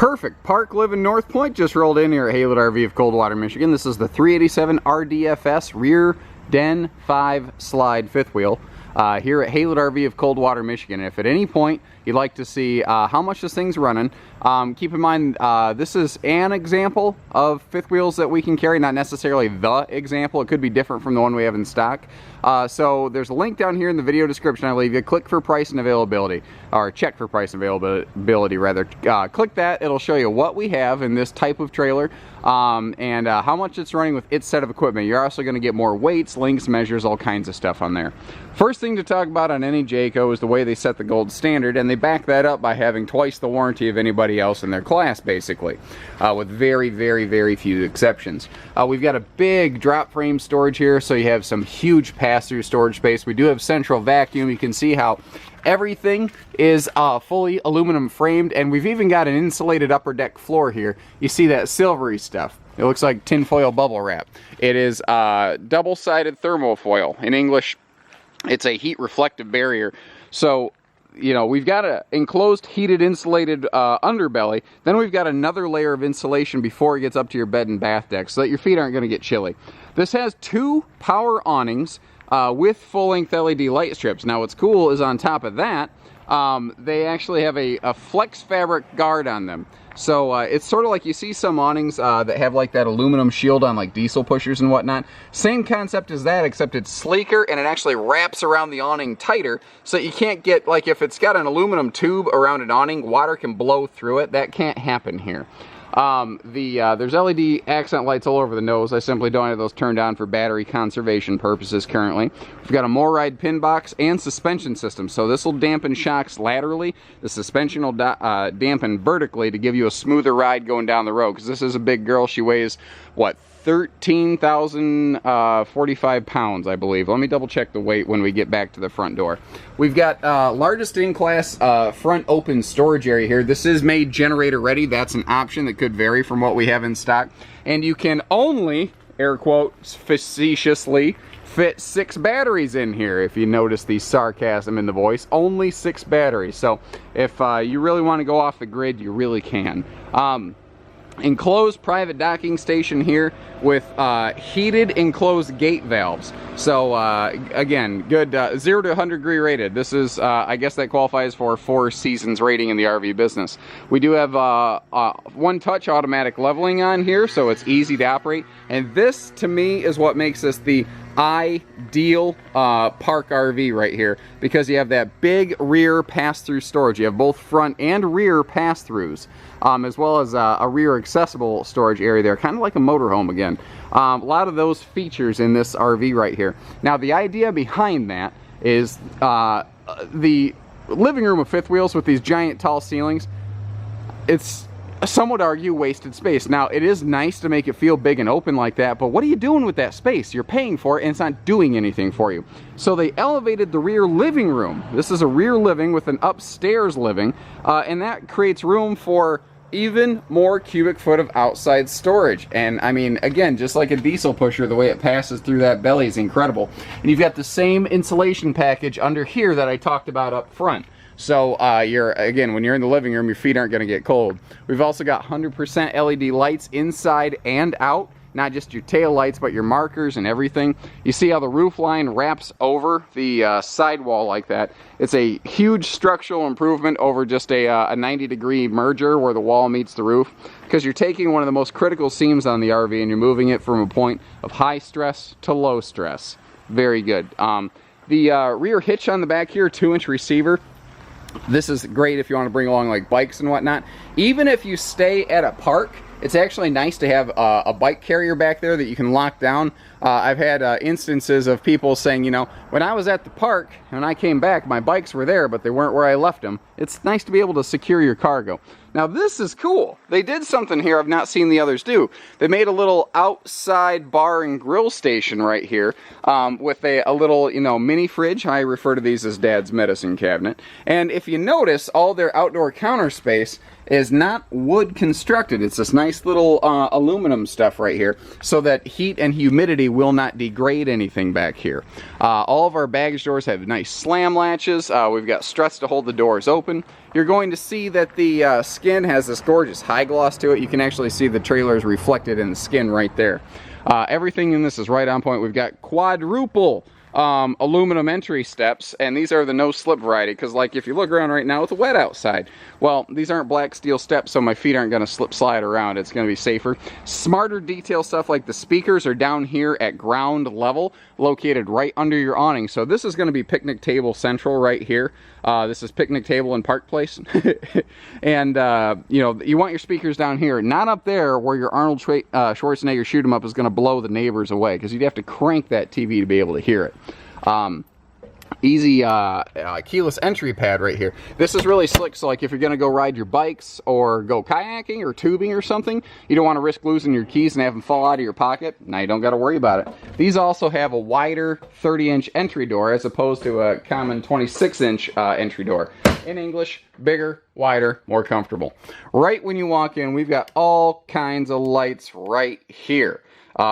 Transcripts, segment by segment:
Perfect. Park, live in North Point. Just rolled in here at Haylett RV of Coldwater, Michigan. This is the 387 RDFS rear den 5 slide fifth wheel here at Haylett RV of Coldwater, Michigan. And if at any point you'd like to see how much this thing's running, keep in mind this is an example of fifth wheels that we can carry, not necessarily the example. It could be different from the one we have in stock. So there's a link down here in the video description. I'll leave you. Click for price and availability, or check for price and availability rather. Click that. It'll show you what we have in this type of trailer and how much it's running with its set of equipment. You're also going to get more weights, links, measures, all kinds of stuff on there. First thing to talk about on any Jayco is the way they set the gold standard, and they back that up by having twice the warranty of anybody else in their class, basically, with very, very, very few exceptions. We've got a big drop frame storage here, so you have some huge pass-through storage space. We do have central vacuum. You can see how everything is fully aluminum framed, and we've even got an insulated upper deck floor here. You see that silvery stuff. It looks like tinfoil bubble wrap. It is double-sided thermofoil. In English, it's a heat reflective barrier. So, you know, we've got an enclosed heated insulated underbelly. Then we've got another layer of insulation before it gets up to your bed and bath deck so that your feet aren't going to get chilly. This has 2 power awnings with full-length LED light strips. Now what's cool is on top of that, they actually have a flex fabric guard on them. So it's sort of like you see some awnings that have like that aluminum shield on like diesel pushers and whatnot. Same concept as that, except it's sleeker and it actually wraps around the awning tighter so that you can't get, like if it's got an aluminum tube around an awning, water can blow through it. That can't happen here. There's LED accent lights all over the nose. I simply don't have those turned on for battery conservation purposes currently. We've got a MORryde pin box and suspension system, so this will dampen shocks laterally. The suspension will dampen vertically to give you a smoother ride going down the road, because this is a big girl. She weighs, what, 13,045 pounds, I believe. Let me double check the weight when we get back to the front door. We've got largest in-class front open storage area here. This is made generator ready. That's an option that could vary from what we have in stock. And you can only, air quotes, facetiously, fit 6 batteries in here. If you notice the sarcasm in the voice, only 6 batteries. So if you really want to go off the grid, you really can. Enclosed private docking station here with heated enclosed gate valves. So again, good 0 to 100 degree rated. This is I guess that qualifies for 4 seasons rating in the RV business. We do have one touch automatic leveling on here, so it's easy to operate, and this to me is what makes this the ideal park RV right here, because you have that big rear pass-through storage. You have both front and rear pass-throughs, as well as a rear accessible storage area there, kind of like a motorhome again. A lot of those features in this RV right here. Now the idea behind that is the living room of fifth wheels with these giant tall ceilings. It's, some would argue, wasted space. Now, it is nice to make it feel big and open like that, but what are you doing with that space? You're paying for it, and it's not doing anything for you. So they elevated the rear living room. This is a rear living with an upstairs living, and that creates room for even more cubic foot of outside storage. And I mean, again, just like a diesel pusher, the way it passes through that belly is incredible. And you've got the same insulation package under here that I talked about up front. So again, when you're in the living room, your feet aren't going to get cold. We've also got 100% LED lights inside and out, not just your tail lights, but your markers and everything. You see how the roof line wraps over the sidewall like that. It's a huge structural improvement over just a 90-degree merger where the wall meets the roof, because you're taking one of the most critical seams on the RV and you're moving it from a point of high stress to low stress. Very good. The rear hitch on the back here, 2-inch receiver. This is great if you want to bring along like bikes and whatnot. Even if you stay at a park, it's actually nice to have a bike carrier back there that you can lock down. I've had instances of people saying, you know, when I was at the park and I came back, my bikes were there, but they weren't where I left them. It's nice to be able to secure your cargo. Now this is cool. They did something here I've not seen the others do. They made a little outside bar and grill station right here with a little, you know, mini fridge. I refer to these as Dad's medicine cabinet. And if you notice, all their outdoor counter space is not wood constructed. It's this nice little aluminum stuff right here, so that heat and humidity will not degrade anything back here. All of our baggage doors have nice slam latches. We've got struts to hold the doors open. You're going to see that the skin has this gorgeous high gloss to it. You can actually see the trailers reflected in the skin right there. Everything in this is right on point. We've got quadruple aluminum entry steps, and these are the no slip variety, because like if you look around right now, it's wet outside. Well, these aren't black steel steps, so my feet aren't going to slip slide around. It's going to be safer. Smarter detail stuff like the speakers are down here at ground level, located right under your awning. So this is going to be picnic table central right here. This is picnic table in Park Place. And you know, you want your speakers down here, not up there where your Arnold Schwarzenegger shoot 'em up is going to blow the neighbors away, because you'd have to crank that TV to be able to hear it. Easy keyless entry pad right here. This is really slick, so like if you're going to go ride your bikes or go kayaking or tubing or something, you don't want to risk losing your keys and have them fall out of your pocket. Now you don't got to worry about it. These also have a wider 30-inch entry door as opposed to a common 26-inch entry door. In English, bigger, wider, more comfortable. Right when you walk in, we've got all kinds of lights right here.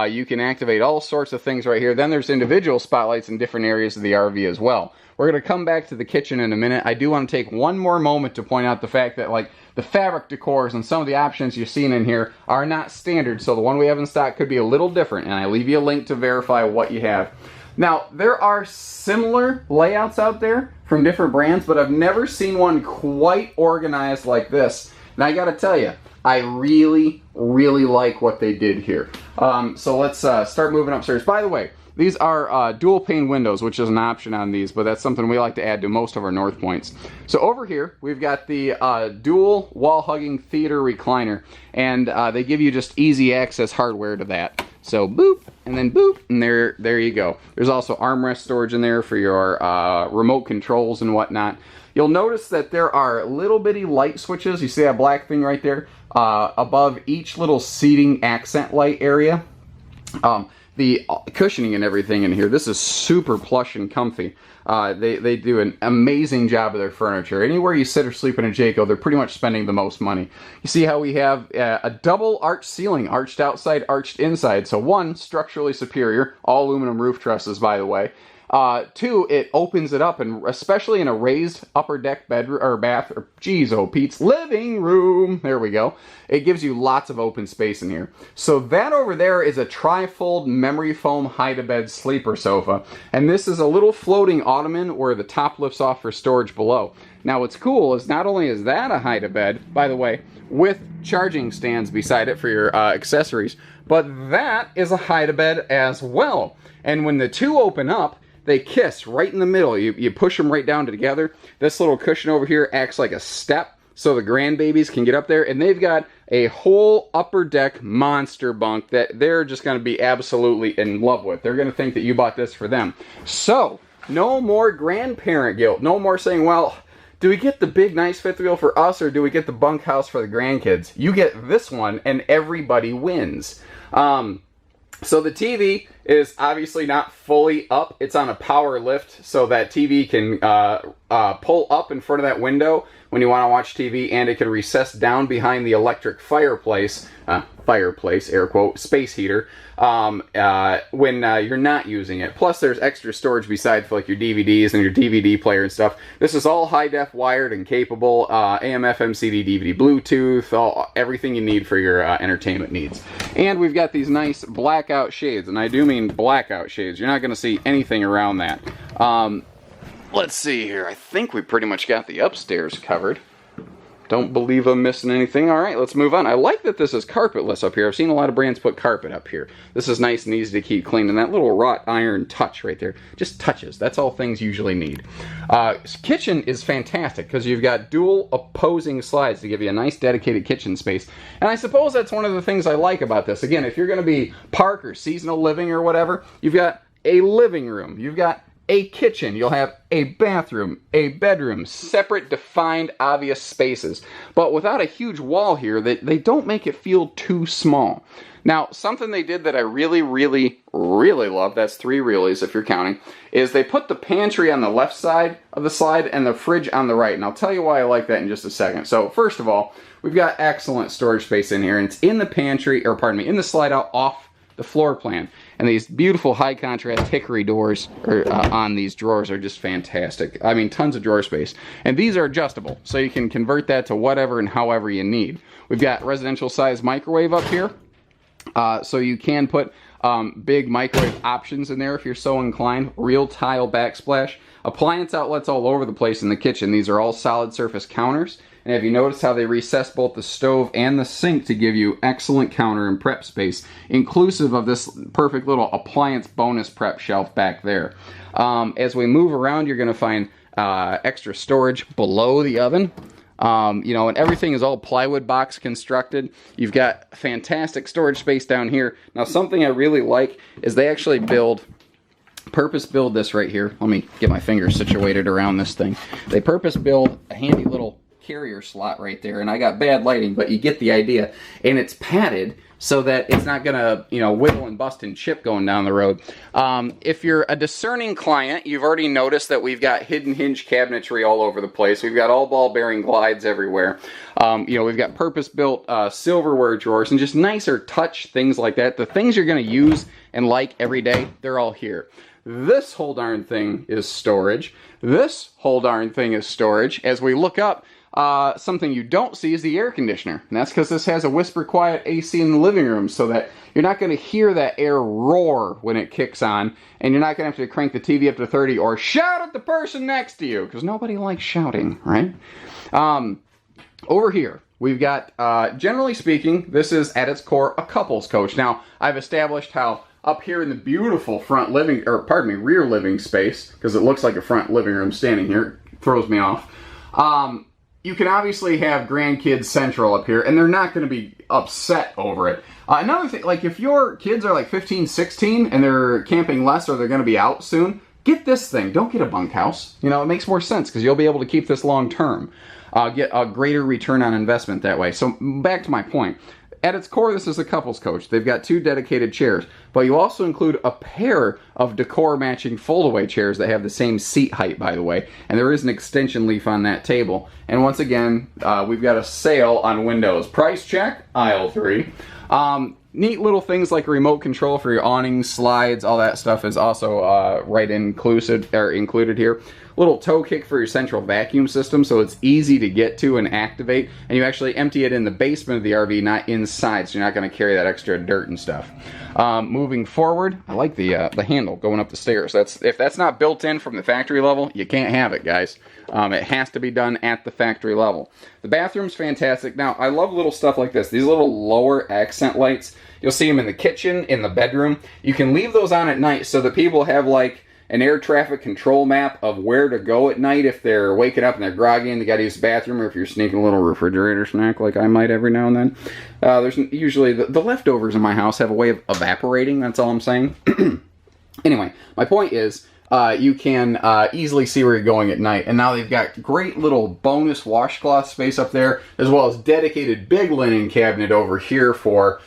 You can activate all sorts of things right here. Then there's individual spotlights in different areas of the RV as well. We're going to come back to the kitchen in a minute. I do want to take one more moment to point out the fact that like the fabric decors and some of the options you're seeing in here are not standard. So the one we have in stock could be a little different, and I leave you a link to verify what you have. Now, there are similar layouts out there from different brands, but I've never seen one quite organized like this. And I got to tell you, I really, really like what they did here. So let's start moving upstairs. By the way, these are dual pane windows, which is an option on these, but that's something we like to add to most of our North Points. So over here, we've got the dual wall-hugging theater recliner, and they give you just easy access hardware to that. So boop, and then boop, and there you go. There's also armrest storage in there for your remote controls and whatnot. You'll notice that there are little bitty light switches. You see that black thing right there? Above each little seating accent light area. The cushioning and everything in here, this is super plush and comfy. They do an amazing job of their furniture. Anywhere you sit or sleep in a Jayco, they're pretty much spending the most money. You see how we have a double arched ceiling, arched outside, arched inside. So one, structurally superior, all aluminum roof trusses, by the way. Two, it opens it up, and especially in a raised upper deck bedroom or bath, or geez, oh Pete's living room. There we go. It gives you lots of open space in here. So that over there is a tri-fold memory foam hide-to-bed sleeper sofa, and this is a little floating ottoman where the top lifts off for storage below. Now what's cool is not only is that a hide-to-bed, by the way, with charging stands beside it for your accessories, but that is a hide-to-bed as well. And when the two open up, they kiss right in the middle. You push them right down together. This little cushion over here acts like a step so the grandbabies can get up there. And they've got a whole upper deck monster bunk that they're just going to be absolutely in love with. They're going to think that you bought this for them. So, no more grandparent guilt. No more saying, well, do we get the big nice fifth wheel for us or do we get the bunkhouse for the grandkids? You get this one and everybody wins. So the TV is obviously not fully up. It's on a power lift, so that TV can pull up in front of that window when you want to watch TV, and it can recess down behind the electric fireplace, air quote, space heater, when you're not using it. Plus there's extra storage besides for like your DVDs and your DVD player and stuff. This is all high def wired and capable, AM, FM, CD, DVD, Bluetooth, everything you need for your entertainment needs. And we've got these nice blackout shades, and I do mean blackout shades. You're not going to see anything around that. Let's see here. I think we pretty much got the upstairs covered. Don't believe I'm missing anything. All right, let's move on. I like that this is carpetless up here. I've seen a lot of brands put carpet up here. This is nice and easy to keep clean. And that little wrought iron touch right there, just touches. That's all things usually need. Kitchen is fantastic because you've got dual opposing slides to give you a nice dedicated kitchen space. And I suppose that's one of the things I like about this. Again, if you're going to be park or seasonal living or whatever, you've got a living room. You've got a kitchen, you'll have a bathroom, a bedroom, separate, defined, obvious spaces. But without a huge wall here, they don't make it feel too small. Now, something they did that I really, really, really love, that's 3 reallys if you're counting, is they put the pantry on the left side of the slide and the fridge on the right. And I'll tell you why I like that in just a second. So, first of all, we've got excellent storage space in here, and it's in the pantry, or pardon me, in the slide out off the floor plan. And these beautiful high contrast hickory doors on these drawers are just fantastic. I mean, tons of drawer space. And these are adjustable, so you can convert that to whatever and however you need. We've got residential size microwave up here, so you can put big microwave options in there if you're so inclined. Real tile backsplash. Appliance outlets all over the place in the kitchen. These are all solid surface counters. And have you noticed how they recess both the stove and the sink to give you excellent counter and prep space, inclusive of this perfect little appliance bonus prep shelf back there. As we move around, you're going to find extra storage below the oven. You know, and everything is all plywood box constructed. You've got fantastic storage space down here. Now, something I really like is they actually purpose build this right here. Let me get my fingers situated around this thing. They purpose build a handy little carrier slot right there, and I got bad lighting, but you get the idea. And it's padded so that it's not gonna, you know, wiggle and bust and chip going down the road. If you're a discerning client, you've already noticed that we've got hidden hinge cabinetry all over the place. We've got all ball bearing glides everywhere. You know, we've got purpose-built silverware drawers and just nicer touch things like that. The things you're gonna use and like every day, they're all here. This whole darn thing is storage. This whole darn thing is storage. As we look up, something you don't see is the air conditioner. And that's because this has a whisper quiet AC in the living room, so that you're not going to hear that air roar when it kicks on, and you're not going to have to crank the TV up to 30 or shout at the person next to you, because nobody likes shouting, right? Over here, we've got, generally speaking, this is at its core a couples coach. Now, I've established how up here in the beautiful front living, or pardon me, rear living space, because it looks like a front living room standing here, it throws me off. You can obviously have grandkids central up here, and they're not going to be upset over it. Another thing, like if your kids are like 15, 16, and they're camping less, or they're going to be out soon, get this thing. Don't get a bunkhouse. You know, it makes more sense because you'll be able to keep this long term. Get a greater return on investment that way. So back to my point. At its core, this is a couples coach. They've got 2 dedicated chairs, but you also include a pair of decor matching fold-away chairs that have the same seat height, by the way, and there is an extension leaf on that table. And once again, we've got a sale on windows. Price check, aisle 3. Neat little things like a remote control for your awnings, slides, all that stuff is also included here. Little toe kick for your central vacuum system, so it's easy to get to and activate, and you actually empty it in the basement of the RV, not inside, so you're not going to carry that extra dirt and stuff. Moving forward, I like the handle going up the stairs. If that's not built in from the factory level, you can't have it, guys. It has to be done at the factory level. The bathroom's fantastic. Now, I love little stuff like this. These little lower accent lights, you'll see them in the kitchen, in the bedroom. You can leave those on at night so that people have like an air traffic control map of where to go at night if they're waking up and they're groggy and they got to use the bathroom, or if you're sneaking a little refrigerator snack like I might every now and then. There's usually the leftovers in my house have a way of evaporating. That's all I'm saying. Anyway, my point is you can easily see where you're going at night. And now they've got great little bonus washcloth space up there, as well as dedicated big linen cabinet over here for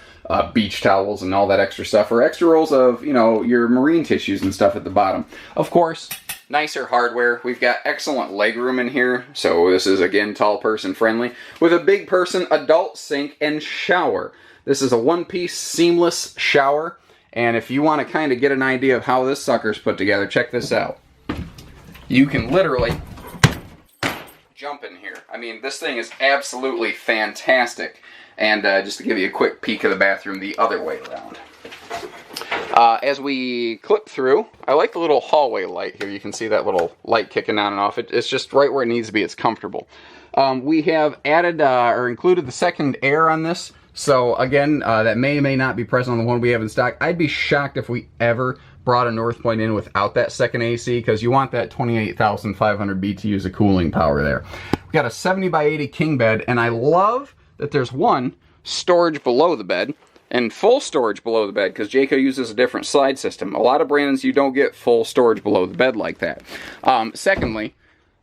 beach towels and all that extra stuff, or extra rolls of, you know, your marine tissues and stuff at the bottom. Of course, nicer hardware. We've got excellent leg room in here, so this is, again, tall person friendly, with a big person adult sink and shower. This is a one-piece seamless shower, and if you want to kind of get an idea of how this sucker's put together, check this out. You can literally jump in here. I mean, this thing is absolutely fantastic. And just to give you a quick peek of the bathroom the other way around. As we clip through, I like the little hallway light here. You can see that little light kicking on and off. It's just right where it needs to be. It's comfortable. We have added or included the second air on this. So again, that may or may not be present on the one we have in stock. I'd be shocked if we ever brought a North Point in without that second AC, because you want that 28,500 BTUs of cooling power there. We've got a 70 by 80 king bed, and I love that there's one storage below the bed and full storage below the bed, because Jayco uses a different slide system. A lot of brands, you don't get full storage below the bed like that. Secondly,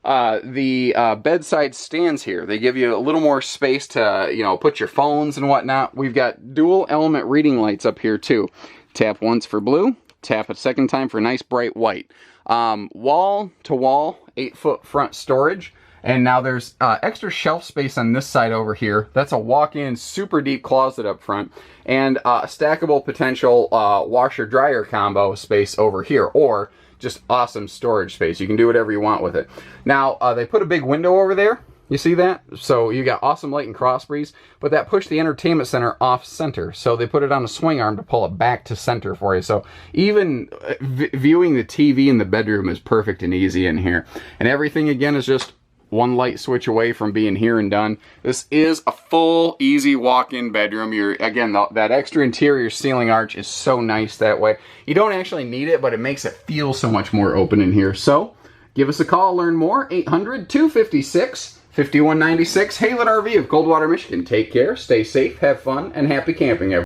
the bedside stands here, they give you a little more space to, you know, put your phones and whatnot. We've got dual element reading lights up here too. Tap once for blue, tap a second time for nice bright white. Wall to wall, 8-foot front storage. And now there's extra shelf space on this side over here. That's a walk-in, super deep closet up front. And stackable potential washer-dryer combo space over here. Or just awesome storage space. You can do whatever you want with it. Now, they put a big window over there. You see that? So you got awesome light and cross breeze, but that pushed the entertainment center off center. So they put it on a swing arm to pull it back to center for you. So even viewing the TV in the bedroom is perfect and easy in here. And everything again is just one light switch away from being here and done. This is a full, easy walk-in bedroom. Again, that extra interior ceiling arch is so nice that way. You don't actually need it, but it makes it feel so much more open in here. So give us a call, learn more, 800-256-5196, Haylet RV of Coldwater, Michigan. Take care, stay safe, have fun, and happy camping, everyone.